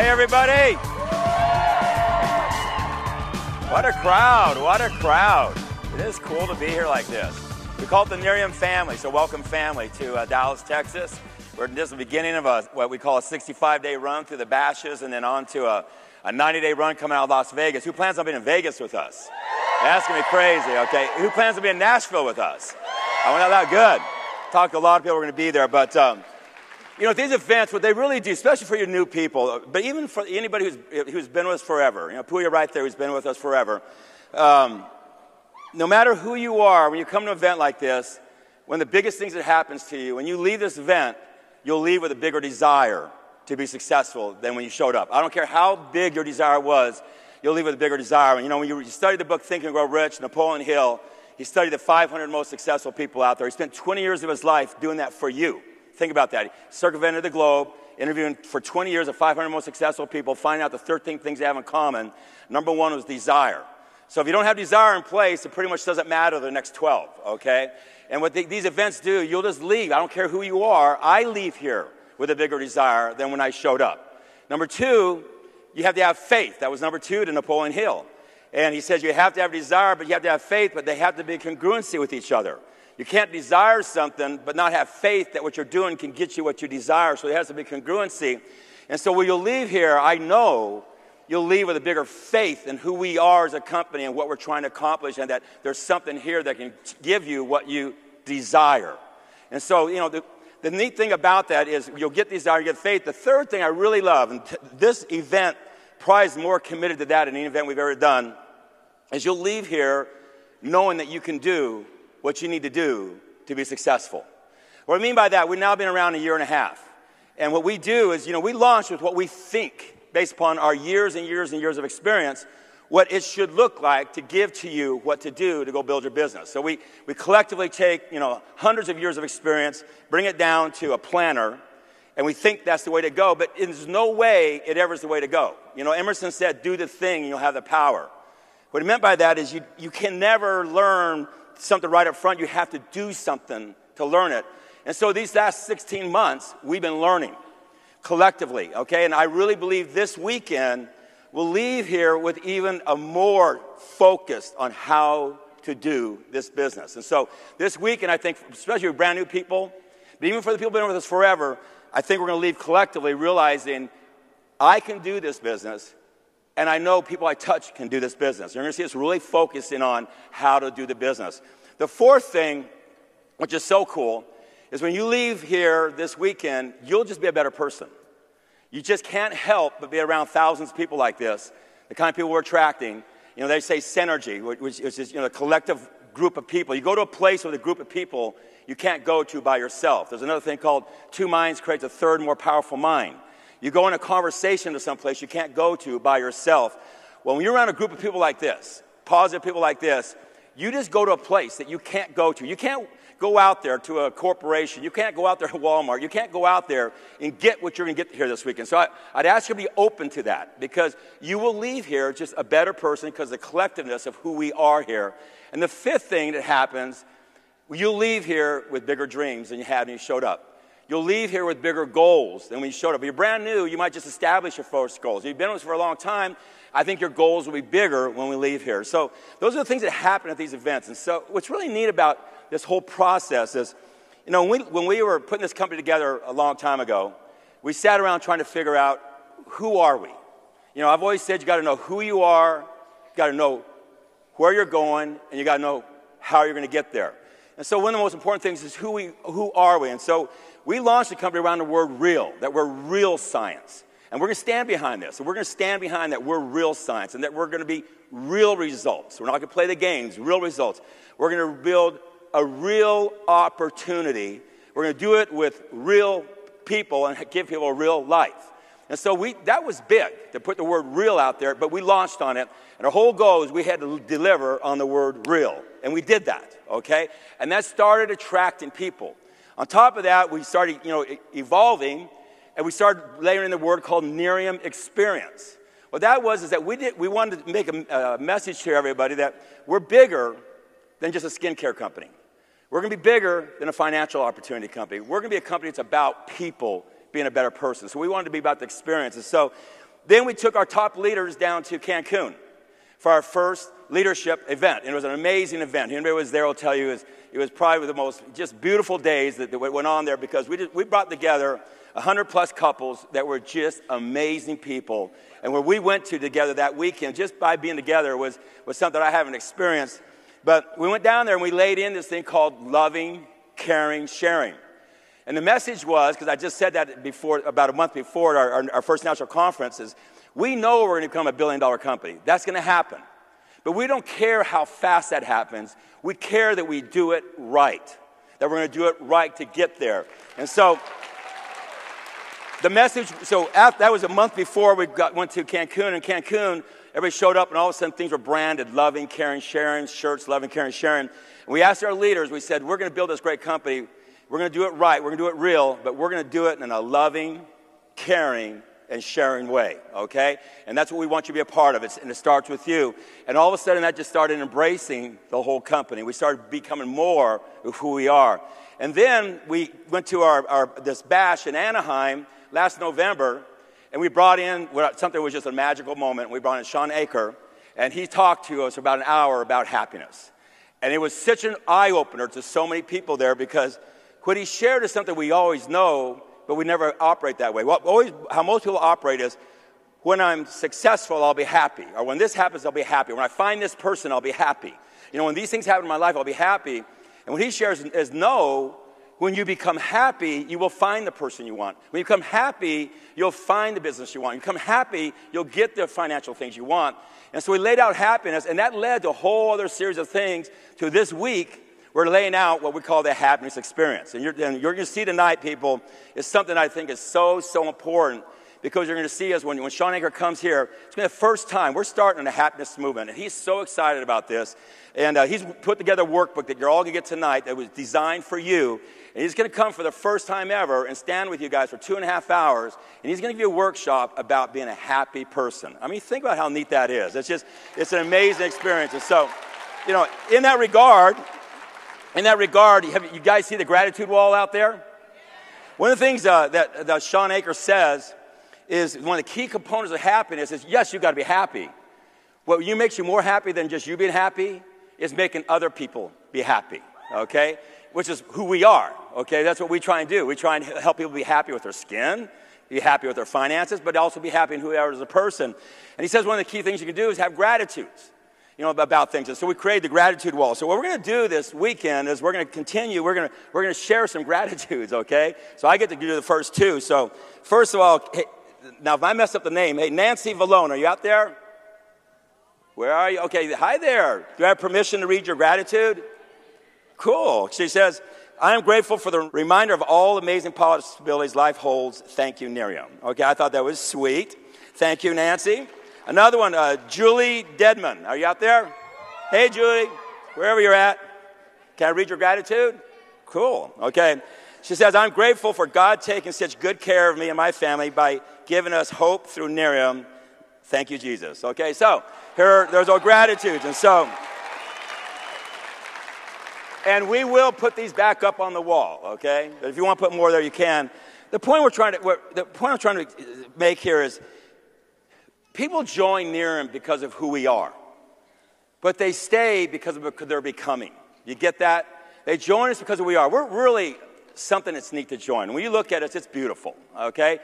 Hey, everybody. What a crowd. What a crowd. It is cool to be here like this. We call it the Nerium family, so welcome family to Dallas, Texas. We're just the beginning of what we call a 65-day run through the bashes and then on to a 90-day run coming out of Las Vegas. Who plans on being in Vegas with us? That's going to be crazy, okay? Who plans to be in Nashville with us? I went out that good. Talked to a lot of people who are going to be there, but you know, these events, what they really do, especially for your new people, but even for anybody who's been with us forever, you know, Puya right there who's been with us forever, no matter who you are, when you come to an event like this, one of the biggest things that happens to you, when you leave this event, you'll leave with a bigger desire to be successful than when you showed up. I don't care how big your desire was, you'll leave with a bigger desire. And you know, when you study the book Think and Grow Rich, Napoleon Hill, he studied the 500 most successful people out there. He spent 20 years of his life doing that for you. Think about that. He circumvented the globe, interviewing for 20 years of 500 most successful people, finding out the 13 things they have in common. Number one was desire. So if you don't have desire in place, it pretty much doesn't matter the next 12, okay? And what these events do, you'll just leave. I don't care who you are. I leave here with a bigger desire than when I showed up. Number two, you have to have faith. That was number two to Napoleon Hill. And he says you have to have desire, but you have to have faith, but they have to be in congruency with each other. You can't desire something but not have faith that what you're doing can get you what you desire. So there has to be congruency. And so when you'll leave here, I know you'll leave with a bigger faith in who we are as a company and what we're trying to accomplish, and that there's something here that can give you what you desire. And so, you know, the neat thing about that is you'll get desire, you get faith. The third thing I really love, and this event probably is more committed to that than any event we've ever done, is you'll leave here knowing that you can do what you need to do to be successful. What I mean by that, we've now been around a year and a half. And what we do is, you know, we launch with what we think, based upon our years and years and years of experience, what it should look like to give to you what to do to go build your business. So we collectively take, you know, hundreds of years of experience, bring it down to a planner, and we think that's the way to go, but there's no way it ever is the way to go. You know, Emerson said, do the thing and you'll have the power. What he meant by that is you can never learn something right up front. You have to do something to learn it. And so these last 16 months, we've been learning collectively, okay? And I really believe this weekend we'll leave here with even a more focused on how to do this business. And so this weekend, I think, especially with brand new people, but even for the people who've been with us forever, I think we're going to leave collectively realizing I can do this business, and I know people I touch can do this business. You're going to see us really focusing on how to do the business. The fourth thing, which is so cool, is when you leave here this weekend, you'll just be a better person. You just can't help but be around thousands of people like this, the kind of people we're attracting. You know, they say synergy, which is, you know, a collective group of people. You go to a place with a group of people you can't go to by yourself. There's another thing called two minds creates a third more powerful mind. You go in a conversation to someplace you can't go to by yourself. Well, when you're around a group of people like this, positive people like this, you just go to a place that you can't go to. You can't go out there to a corporation. You can't go out there to Walmart. You can't go out there and get what you're going to get here this weekend. So I'd ask you to be open to that, because you will leave here just a better person because of the collectiveness of who we are here. And the fifth thing that happens, you'll leave here with bigger dreams than you had when you showed up. You'll leave here with bigger goals than when you showed up. If you're brand new, you might just establish your first goals. If you've been with us for a long time, I think your goals will be bigger when we leave here. So those are the things that happen at these events. And so what's really neat about this whole process is, you know, when we were putting this company together a long time ago, we sat around trying to figure out, who are we? You know, I've always said you got to know who you are, you got to know where you're going, and you got to know how you're going to get there. And so one of the most important things is who are we? And so we launched the company around the word real, that we're real science. And we're going to stand behind this. And we're going to stand behind that we're real science and that we're going to be real results. We're not going to play the games, real results. We're going to build a real opportunity. We're going to do it with real people and give people a real life. And so that was big, to put the word real out there, but we launched on it. And our whole goal is we had to deliver on the word real. And we did that, okay? And that started attracting people. On top of that, we started, you know, evolving, and we started layering in the word called Nerium experience. What that was is that we wanted to make a message to everybody that we're bigger than just a skincare company. We're going to be bigger than a financial opportunity company. We're going to be a company that's about people being a better person. So we wanted to be about the experience. And so Then we took our top leaders down to Cancun for our first leadership event. And it was an amazing event. Anybody who was there will tell you it was probably the most just beautiful days that went on there, because we brought together 100+ couples that were just amazing people. And where we went to together that weekend, just by being together, was something I haven't experienced. But we went down there and we laid in this thing called loving, caring, sharing. And the message was, because I just said that before, about a month before our first national conference, is we know we're going to become a billion-dollar company. That's going to happen. But we don't care how fast that happens. We care that we do it right, that we're going to do it right to get there. And so the message, that was a month before we went to Cancun. In Cancun, everybody showed up, and all of a sudden things were branded: loving, caring, sharing, shirts, loving, caring, sharing. And we asked our leaders, we said, we're going to build this great company. We're going to do it right. We're going to do it real, but we're going to do it in a loving, caring, and sharing way, okay? And that's what we want you to be a part of. And it starts with you. And all of a sudden, that just started embracing the whole company. We started becoming more of who we are. And then we went to this bash in Anaheim last November, and we brought in something that was just a magical moment. We brought in Sean Aker, and he talked to us for about an hour about happiness. And it was such an eye-opener to so many people there, because what he shared is something we always know, but we never operate that way. How most people operate is, when I'm successful, I'll be happy. Or when this happens, I'll be happy. When I find this person, I'll be happy. You know, when these things happen in my life, I'll be happy. And what he shares is, no, when you become happy, you will find the person you want. When you become happy, you'll find the business you want. When you become happy, you'll get the financial things you want. And so we laid out happiness, and that led to a whole other series of things. To this week, we're laying out what we call the happiness experience. And you're going to see tonight, people, is something I think is so, so important, because you're going to see us when Sean Aker comes here. It's going to be the first time we're starting a happiness movement, and he's so excited about this. And he's put together a workbook that you're all going to get tonight that was designed for you. And he's going to come for the first time ever and stand with you guys for 2.5 hours, and he's going to give you a workshop about being a happy person. I mean, think about how neat that is. It's an amazing experience. And so, you know, in that regard, you guys see the gratitude wall out there? One of the things that Sean Aker says is one of the key components of happiness is, yes, you've got to be happy. What makes you more happy than just you being happy is making other people be happy, okay? Which is who we are, okay? That's what we try and do. We try and help people be happy with their skin, be happy with their finances, but also be happy in who they are as a person. And he says one of the key things you can do is have gratitudes, you know, about things. And so we created the gratitude wall. So what we're going to do this weekend is we're going to continue. We're going to share some gratitudes, okay? So I get to do the first two. So first of all, hey, now if I mess up the name, hey, Nancy Vallone, are you out there? Where are you? Okay, hi there. Do I have permission to read your gratitude? Cool. She says, I am grateful for the reminder of all amazing possibilities life holds. Thank you, Nerium. Okay, I thought that was sweet. Thank you, Nancy. Another one, Julie Deadman. Are you out there? Hey, Julie, wherever you're at. Can I read your gratitude? Cool. Okay. She says, I'm grateful for God taking such good care of me and my family by giving us hope through Nerium. Thank you, Jesus. Okay, so there's our gratitudes. And we will put these back up on the wall, okay? But if you want to put more there, you can. The point I'm trying to make here is, people join Nerium because of who we are, but they stay because of their becoming. You get that? They join us because of who we are. We're really something that's neat to join. When you look at us, it's beautiful, okay?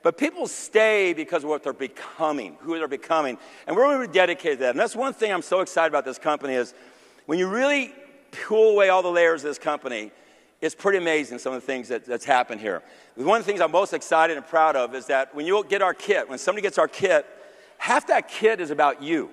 But people stay because of what they're becoming, who they're becoming. And we're really dedicated to that. And that's one thing I'm so excited about this company is, when you really peel away all the layers of this company, it's pretty amazing some of the things that's happened here. One of the things I'm most excited and proud of is that when you get our kit, when somebody gets our kit, half that kit is about you.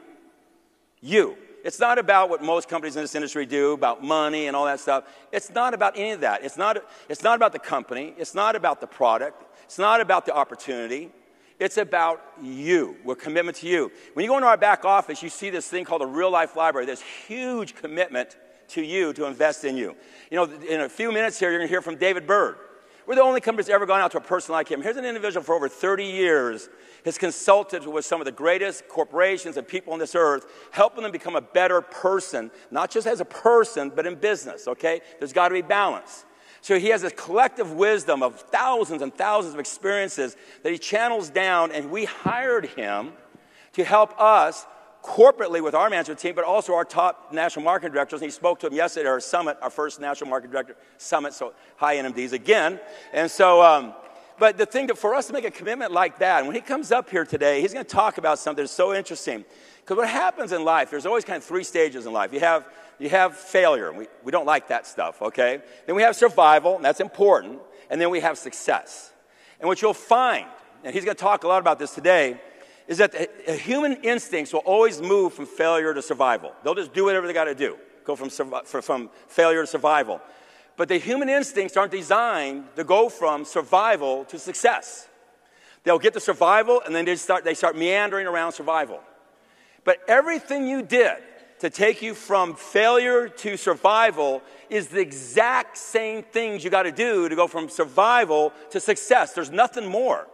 You. It's not about what most companies in this industry do, about money and all that stuff. It's not about any of that. It's not about the company. It's not about the product. It's not about the opportunity. It's about you. We're commitment to you. When you go into our back office, you see this thing called a real-life library. There's huge commitment to you to invest in you. You know, in a few minutes here, you're going to hear from David Bird. We're the only company that's ever gone out to a person like him. Here's an individual for over 30 years, has consulted with some of the greatest corporations and people on this earth, helping them become a better person, not just as a person, but in business, okay? There's got to be balance. So he has this collective wisdom of thousands and thousands of experiences that he channels down, and we hired him to help us corporately with our management team, but also our top national marketing directors. And he spoke to them yesterday at our summit, our first national marketing director summit, so hi NMDs again. And so, but the thing that for us to make a commitment like that, and when he comes up here today, he's going to talk about something that's so interesting. Because what happens in life, there's always kind of three stages in life. You have failure. We don't like that stuff, okay? Then we have survival, and that's important. And then we have success. And what you'll find, and he's going to talk a lot about this today, is that the human instincts will always move from failure to survival. They'll just do whatever they got to do, go from failure to survival. But the human instincts aren't designed to go from survival to success. They'll get to survival, and then they start meandering around survival. But everything you did to take you from failure to survival is the exact same things you got to do to go from survival to success. There's nothing more.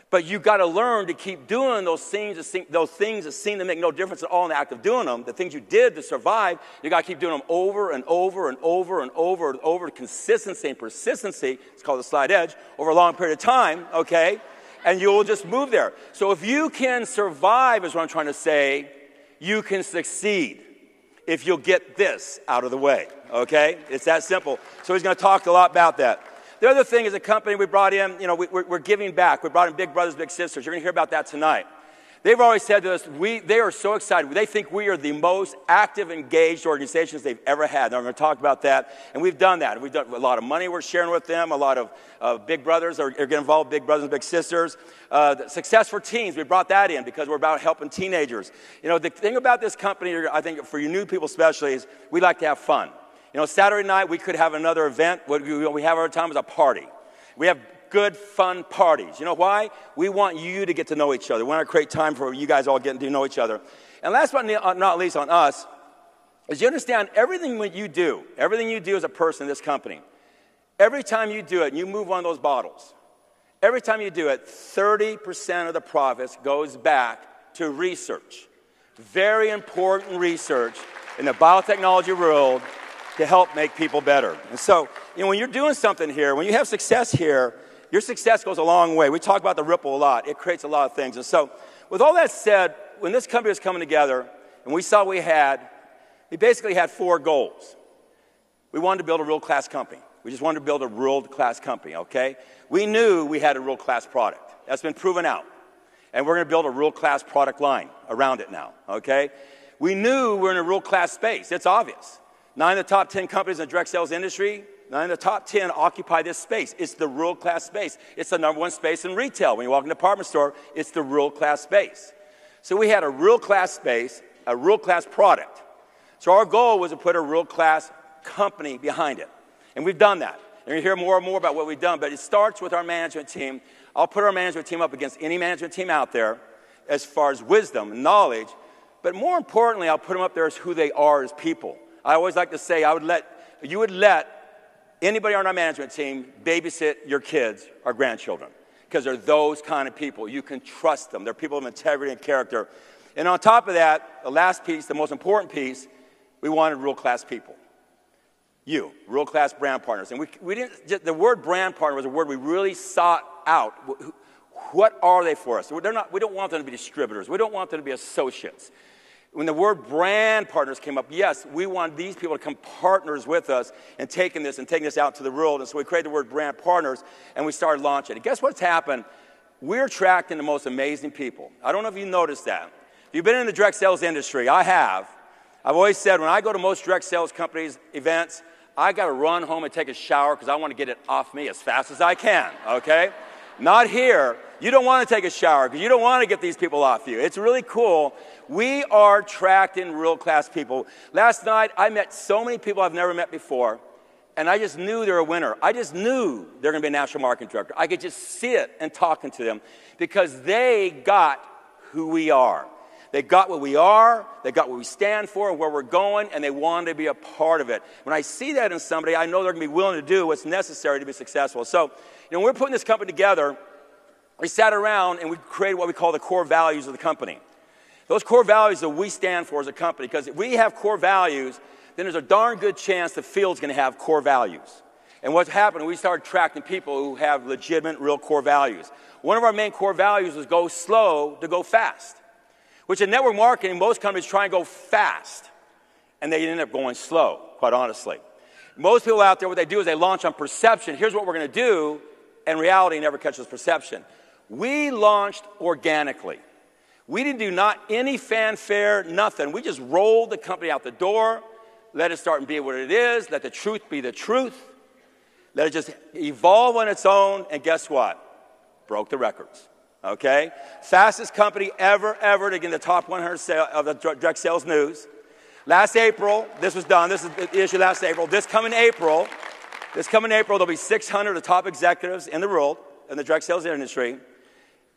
But you got to learn to keep doing those things that seem to make no difference at all in the act of doing them. The things you did to survive, you got to keep doing them over and over and over and over and over. Consistency and persistency, it's called the slide edge, over a long period of time, okay? And you will just move there. So if you can survive, is what I'm trying to say, you can succeed if you'll get this out of the way, okay? It's that simple. So he's going to talk a lot about that. The other thing is a company we brought in, you know, we're giving back. We brought in Big Brothers, Big Sisters. You're going to hear about that tonight. They've always said to us, they are so excited. They think we are the most active, engaged organizations they've ever had. They're going to talk about that. And we've done that. We've done a lot of money we're sharing with them. A lot of Big Brothers are getting involved, Big Brothers and Big Sisters. Success for teens, we brought that in because we're about helping teenagers. You know, the thing about this company, I think for you new people especially, is we like to have fun. You know, Saturday night we could have another event. What we have our time is a party. We have good, fun parties. You know why? We want you to get to know each other. We want to create time for you guys all getting to know each other. And last but not least on us, is you understand everything you do as a person in this company, every time you do it, and you move one of those bottles, every time you do it, 30% of the profits goes back to research. Very important research in the biotechnology world to help make people better. And so, you know, when you're doing something here, when you have success here, your success goes a long way. We talk about the ripple a lot. It creates a lot of things. And so, with all that said, when this company was coming together, and we saw we basically had 4 goals. We wanted to build a world-class company. We just wanted to build a world-class company, okay? We knew we had a world-class product. That's been proven out. And we're going to build a world-class product line around it now, okay? We knew we're in a world-class space. It's obvious. 9 of the top 10 companies in the direct sales industry, 9 of the top 10 occupy this space. It's the world-class space. It's the #1 space in retail. When you walk in a department store, it's the world-class space. So we had a world-class space, a world-class product. So our goal was to put a world-class company behind it. And we've done that. And you'll hear more and more about what we've done, but it starts with our management team. I'll put our management team up against any management team out there as far as wisdom and knowledge, but more importantly, I'll put them up there as who they are as people. I always like to say you would let anybody on our management team babysit your kids or grandchildren because they're those kind of people. You can trust them. They're people of integrity and character. And on top of that, the last piece, the most important piece, we wanted world-class people. World-class brand partners. And we didn't, the word brand partner was a word we really sought out. What are they for us? We don't want them to be distributors. We don't want them to be associates. When the word brand partners came up, yes, we want these people to become partners with us and taking this out to the world. And so we created the word brand partners, and we started launching it. Guess what's happened? We're attracting the most amazing people. I don't know if you noticed that. If you've been in the direct sales industry, I have. I've always said when I go to most direct sales companies' events, I got to run home and take a shower because I want to get it off me as fast as I can, okay? Not here. You don't want to take a shower because you don't want to get these people off you. It's really cool. We are attracting world-class people. Last night, I met so many people I've never met before, and I just knew they're a winner. I just knew they're going to be a national marketing director. I could just see it and talking to them because they got who we are. They got what we are, they got what we stand for, where we're going, and they wanted to be a part of it. When I see that in somebody, I know they're going to be willing to do what's necessary to be successful. So, when we're putting this company together, we sat around and we created what we call the core values of the company. Those core values that we stand for as a company, because if we have core values, then there's a darn good chance the field's going to have core values. And what's happened, we started attracting people who have legitimate, real core values. One of our main core values was go slow to go fast, which in network marketing, most companies try and go fast, and they end up going slow, quite honestly. Most people out there, what they do is they launch on perception. Here's what we're going to do, and reality never catches perception. We launched organically. We didn't do not any fanfare, nothing. We just rolled the company out the door, let it start and be what it is, let the truth be the truth, let it just evolve on its own, and guess what? Broke the records, okay? Fastest company ever to get in the top 100 of the direct sales news. Last April, this was done. This is the issue last April. This coming April, there'll be 600 of the top executives in the world, in the direct sales industry,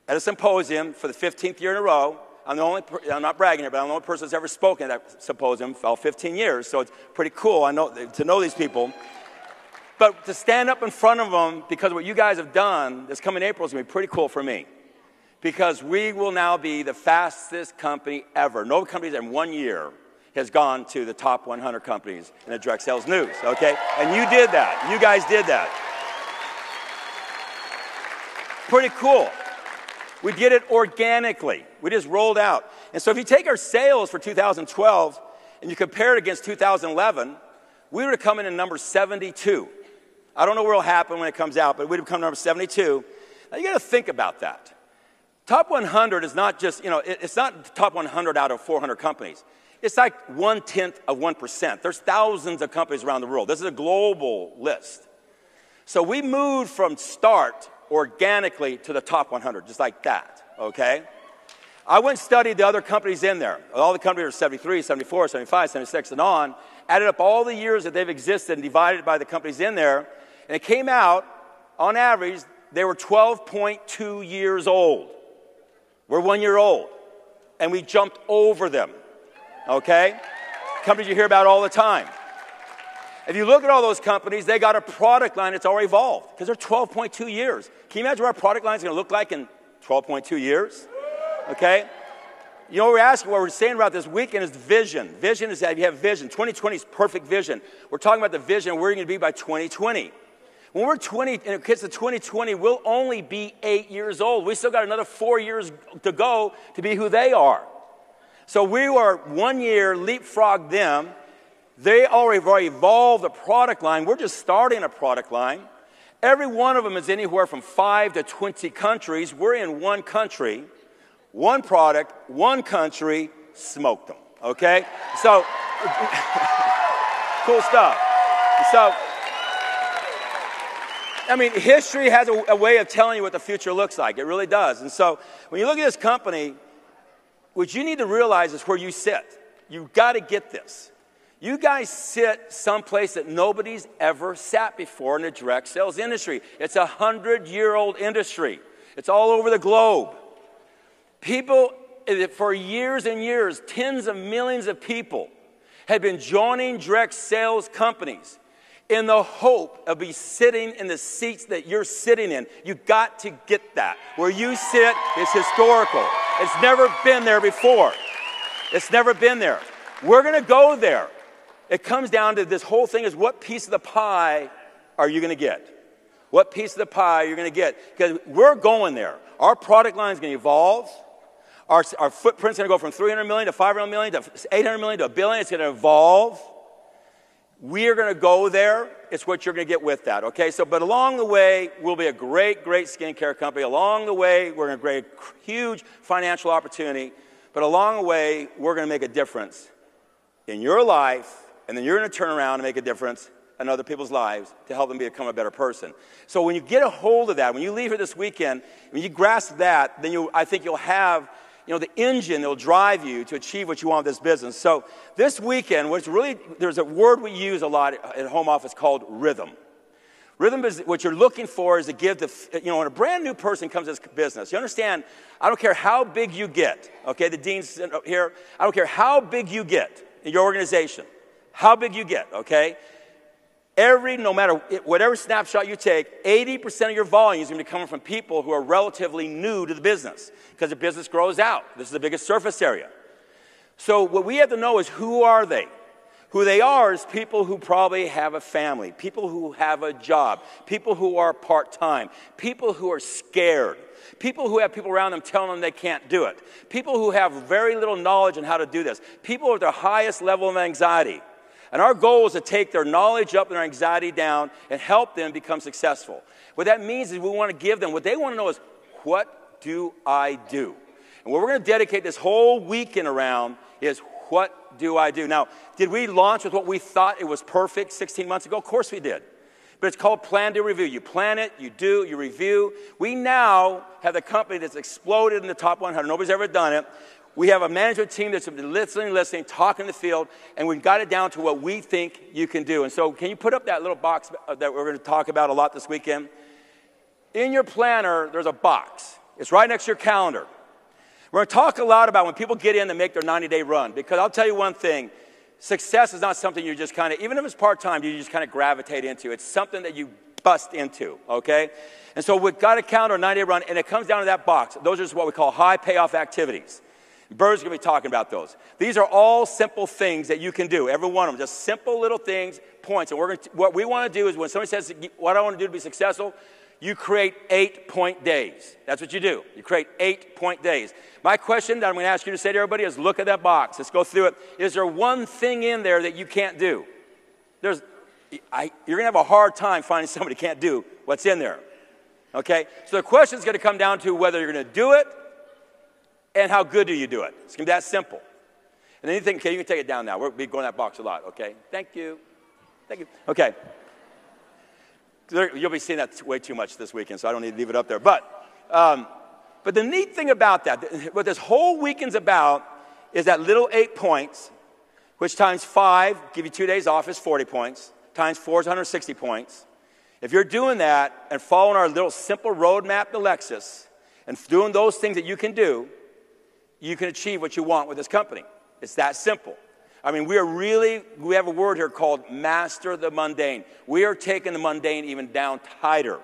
at a symposium for the 15th year in a row. I'm not bragging here, but I'm the only person that's ever spoken at that symposium for all 15 years, so it's pretty cool to know these people. But to stand up in front of them, because of what you guys have done, this coming April is going to be pretty cool for me. Because we will now be the fastest company ever. No company in 1 year has gone to the top 100 companies in the direct sales news, okay? And you did that. You guys did that. Pretty cool. We did it organically. We just rolled out. And so if you take our sales for 2012 and you compare it against 2011, we would have come in at number 72. I don't know where it'll happen when it comes out, but we'd have come number 72. Now you got to think about that. Top 100 is not just, it's not top 100 out of 400 companies. It's like 1/10 of 1%. There's thousands of companies around the world. This is a global list. So we moved from start organically to the top 100, just like that, okay? I went and studied the other companies in there. All the companies are 73, 74, 75, 76, and on. Added up all the years that they've existed and divided by the companies in there. And it came out, on average, they were 12.2 years old. We're 1 year old. And we jumped over them, okay? Companies you hear about all the time. If you look at all those companies, they got a product line that's already evolved because they're 12.2 years. Can you imagine what our product line is going to look like in 12.2 years? Okay? You know what we're asking, what we're saying about this weekend is vision. Vision is that you have vision. 2020 is perfect vision. We're talking about the vision where we're going to be by 2020. When we're 20, and it gets to 2020, we'll only be 8 years old. We still got another 4 years to go to be who they are. So we are 1 year, leapfrog them. They already evolved the product line. We're just starting a product line. Every one of them is anywhere from 5 to 20 countries. We're in one country, one product, one country, smoked them, okay? So, cool stuff. So, I mean, history has a way of telling you what the future looks like. It really does. And so, when you look at this company, what you need to realize is where you sit. You've got to get this. You guys sit someplace that nobody's ever sat before in the direct sales industry. It's a 100-year-old industry. It's all over the globe. People, for years and years, tens of millions of people had been joining direct sales companies in the hope of be sitting in the seats that you're sitting in. You've got to get that. Where you sit is historical. It's never been there before. It's never been there. We're going to go there. It comes down to this whole thing is what piece of the pie are you going to get? What piece of the pie are you going to get? Because we're going there. Our product line is going to evolve. Our footprint's going to go from 300 million to 500 million to 800 million to $1 billion. It's going to evolve. We are going to go there. It's what you're going to get with that, okay? So, but along the way, we'll be a great, great skincare company. Along the way, we're going to create a huge financial opportunity. But along the way, we're going to make a difference in your life. And then you're going to turn around and make a difference in other people's lives to help them become a better person. So when you get a hold of that, when you leave here this weekend, when you grasp that, then I think you'll have the engine that will drive you to achieve what you want with this business. So this weekend, there's a word we use a lot at home office called rhythm. Rhythm is what you're looking for is to give when a brand new person comes to this business, you understand, I don't care how big you get, okay, the dean's here, I don't care how big you get in your organization. How big you get, okay? No matter whatever snapshot you take, 80% of your volume is going to be coming from people who are relatively new to the business because the business grows out. This is the biggest surface area. So what we have to know is who are they? Who they are is people who probably have a family, people who have a job, people who are part-time, people who are scared, people who have people around them telling them they can't do it, people who have very little knowledge on how to do this, people at their highest level of anxiety. And our goal is to take their knowledge up and their anxiety down and help them become successful. What that means is we want to give them, what they want to know is, what do I do? And what we're going to dedicate this whole weekend around is, what do I do? Now, did we launch with what we thought it was perfect 16 months ago? Of course we did. But it's called Plan, Do, Review. You plan it, you do, you review. We now have the company that's exploded in the top 100. Nobody's ever done it. We have a management team that's been listening, talking in the field, and we've got it down to what we think you can do. And so can you put up that little box that we're going to talk about a lot this weekend? In your planner, there's a box. It's right next to your calendar. We're going to talk a lot about when people get in and make their 90-day run, because I'll tell you one thing, success is not something you just kind of, even if it's part-time, you just kind of gravitate into. It's something that you bust into, okay? And so we've got a calendar, a 90-day run, and it comes down to that box. Those are what we call high payoff activities. Bird's going to be talking about those. These are all simple things that you can do, every one of them, just simple little things, points. And what we want to do is when somebody says, what I want to do to be successful, you create 8-point days. That's what you do. You create 8-point days. My question that I'm going to ask you to say to everybody is, look at that box. Let's go through it. Is there one thing in there that you can't do? You're going to have a hard time finding somebody who can't do what's in there. Okay? So the question is going to come down to whether you're going to do it and how good do you do it. It's going to be that simple. And then you think, okay, you can take it down now. We'll be going that box a lot, okay? Thank you. Thank you. Okay. You'll be seeing that way too much this weekend, so I don't need to leave it up there. But the neat thing about that, what this whole weekend's about, is that little 8 points, which times 5, give you 2 days off, is 40 points. Times 4 is 160 points. If you're doing that and following our little simple roadmap to Lexus and doing those things that you can do, you can achieve what you want with this company. It's that simple. I mean, we have a word here called master the mundane. We are taking the mundane even down tighter.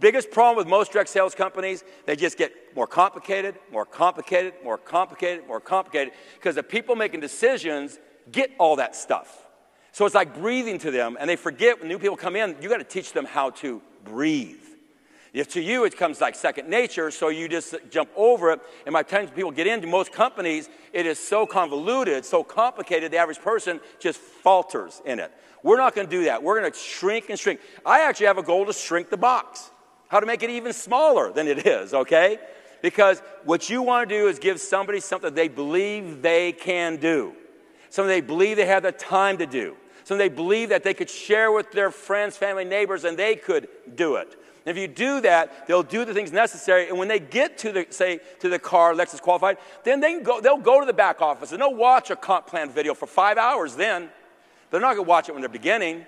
Biggest problem with most direct sales companies, they just get more complicated, more complicated, more complicated, more complicated, because the people making decisions get all that stuff. So it's like breathing to them, and they forget when new people come in, you got to teach them how to breathe. If to you it comes like second nature, so you just jump over it. And by the time people get into most companies, it is so convoluted, so complicated, the average person just falters in it. We're not going to do that. We're going to shrink and shrink. I actually have a goal to shrink the box, how to make it even smaller than it is, okay? Because what you want to do is give somebody something they believe they can do, something they believe they have the time to do, something they believe that they could share with their friends, family, neighbors, and they could do it. And if you do that, they'll do the things necessary. And when they get to the car, Lexus qualified, then they'll go to the back office and they'll watch a comp plan video for 5 hours then. They're not going to watch it when they're beginning.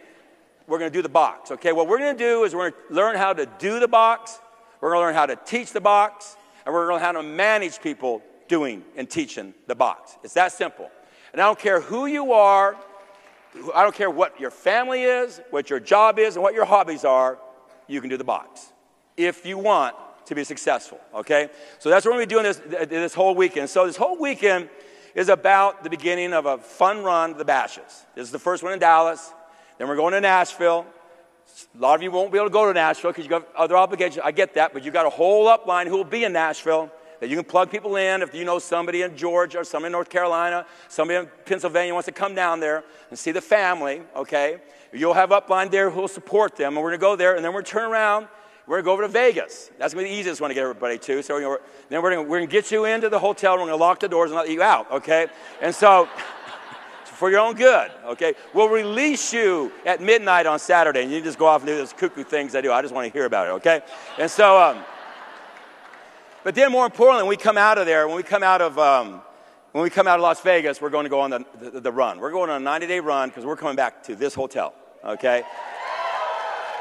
We're going to do the box, okay? What we're going to do is we're going to learn how to do the box. We're going to learn how to teach the box. And we're going to learn how to manage people doing and teaching the box. It's that simple. And I don't care who you are. I don't care what your family is, what your job is, and what your hobbies are. You can do the box if you want to be successful, okay? So that's what we're going to be doing this whole weekend. So this whole weekend is about the beginning of a fun run to the Bashes. This is the first one in Dallas. Then we're going to Nashville. A lot of you won't be able to go to Nashville because you've got other obligations. I get that, but you've got a whole upline who will be in Nashville that you can plug people in. If you know somebody in Georgia or somebody in North Carolina, somebody in Pennsylvania wants to come down there and see the family, okay? You'll have upline there who will support them, and we're going to go there, and then we're going to turn around. We're going to go over to Vegas. That's going to be the easiest one to get everybody to. So then we're going to get you into the hotel. We're going to lock the doors and let you out, okay? And so for your own good, okay? We'll release you at midnight on Saturday, and you just go off and do those cuckoo things I do. I just want to hear about it, okay? And so, but then more importantly, when we come out of there, when we come out of Las Vegas, we're going to go on the run. We're going on a 90-day run because we're coming back to this hotel, okay?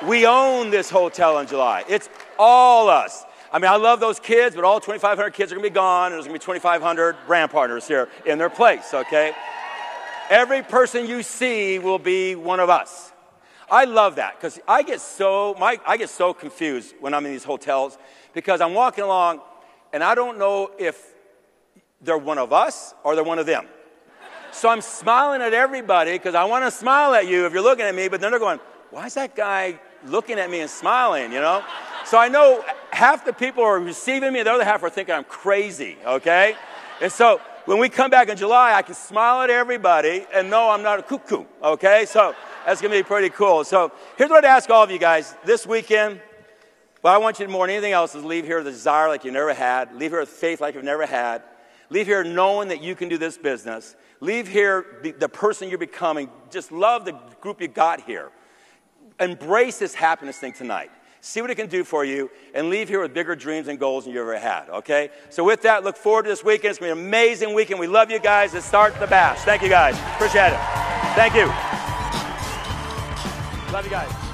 We own this hotel in July. It's all us. I mean, I love those kids, but all 2,500 kids are going to be gone, and there's going to be 2,500 brand partners here in their place, okay? Every person you see will be one of us. I love that because I get so confused when I'm in these hotels because I'm walking along, and I don't know if they're one of us or they're one of them. So I'm smiling at everybody because I want to smile at you if you're looking at me, but then they're going, why is that guy looking at me and smiling, you know? So I know half the people are receiving me, and the other half are thinking I'm crazy, okay? And so when we come back in July, I can smile at everybody and know I'm not a cuckoo, okay? So that's going to be pretty cool. So here's what I'd ask all of you guys. This weekend, what I want you to more than anything else is leave here with a desire like you never had. Leave here with faith like you've never had. Leave here knowing that you can do this business. Leave here the person you're becoming. Just love the group you got here. Embrace this happiness thing tonight. See what it can do for you, and leave here with bigger dreams and goals than you ever had, okay? So with that, look forward to this weekend. It's going to be an amazing weekend. We love you guys. Let's start the bash. Thank you, guys. Appreciate it. Thank you. Love you guys.